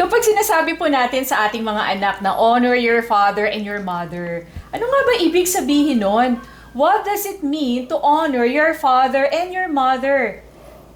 Kapag sinasabi po natin sa ating mga anak na honor your father and your mother, ano nga ba ibig sabihin nun? What does it mean to honor your father and your mother?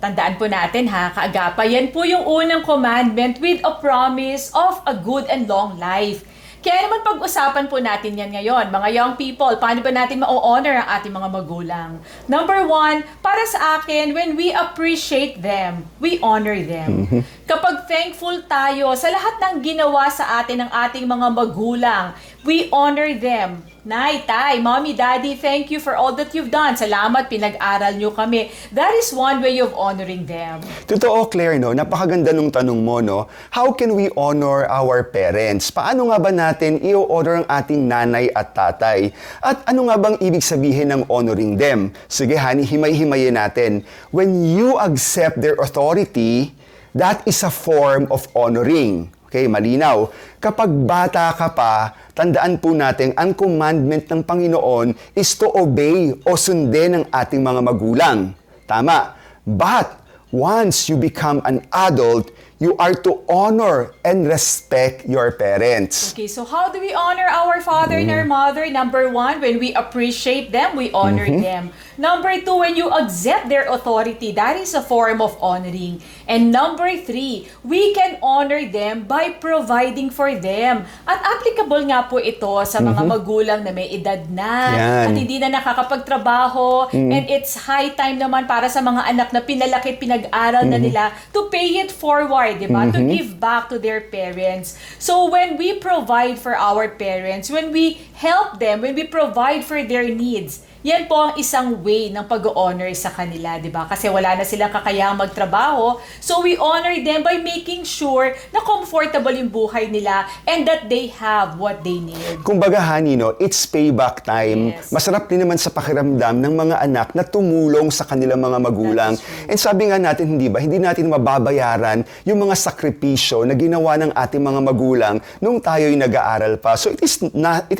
Tandaan po natin ha, kaagapay, yan po yung unang commandment with a promise of a good and long life. Kaya naman pag-usapan po natin yan ngayon, mga young people, paano ba natin ma-honor ang ating mga magulang? Number one, para sa akin, when we appreciate them, we honor them. Kapag thankful tayo sa lahat ng ginawa sa atin ng ating mga magulang, we honor them. Nay, tay, mommy, daddy, thank you for all that you've done. Salamat, pinag-aral nyo kami. That is one way of honoring them. Totoo, Claire, no? Napakaganda nung tanong mo, no? How can we honor our parents? Paano nga ba natin i-honor ang ating nanay at tatay? At ano nga bang ibig sabihin ng honoring them? Sige, honey, himay-himayin natin. When you accept their authority, that is a form of honoring. Okay, malinaw. Kapag bata ka pa, tandaan po natin, ang commandment ng Panginoon is to obey o sundin ang ating mga magulang. Tama. But, once you become an adult, you are to honor and respect your parents. Okay, so how do we honor our father and our mother? Number one, when we appreciate them, we honor them. Number two, when you accept their authority, that is a form of honoring. And number three, we can honor them by providing for them. At applicable nga po ito sa mga magulang na may edad na, Yan. at hindi na nakakapagtrabaho, and it's high time naman para sa mga anak na pinalaki, pinag-aral na nila to pay it forward, di ba? To give back to their parents. So when we provide for our parents, when we help them, when we provide for their needs, yan po ang isang way ng pag-honor sa kanila, di ba? Kasi wala na silang kakayahang magtrabaho. So we honor them by making sure na comfortable yung buhay nila and that they have what they need. Kumbaga, honey, no, it's payback time. Yes. Masarap din naman sa pakiramdam ng mga anak na tumulong sa kanilang mga magulang. That is true. And sabi nga natin, hindi ba, hindi natin mababayaran yung mga sakripisyo na ginawa ng ating mga magulang nung tayo'y nag-aaral pa. So it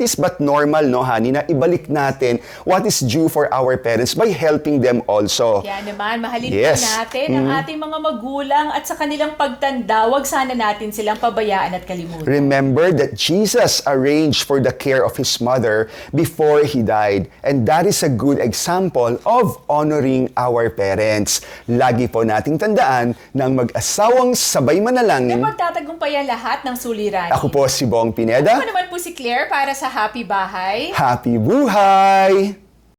is but normal, no, honey, na ibalik natin what is due for our parents by helping them also. Kaya naman, mahalin Yes. po natin ang ating mga magulang at sa kanilang pagtanda, wag sana natin silang pabayaan at kalimutan. Remember that Jesus arranged for the care of His mother before He died. And that is a good example of honoring our parents. Lagi po nating tandaan na ang mag-asawang sabay manalangin. Na pagtatagumpayan lahat ng suliranin. Ako po si Bong Pineda. Ako naman po si Claire para sa Happy Bahay. Happy buhay!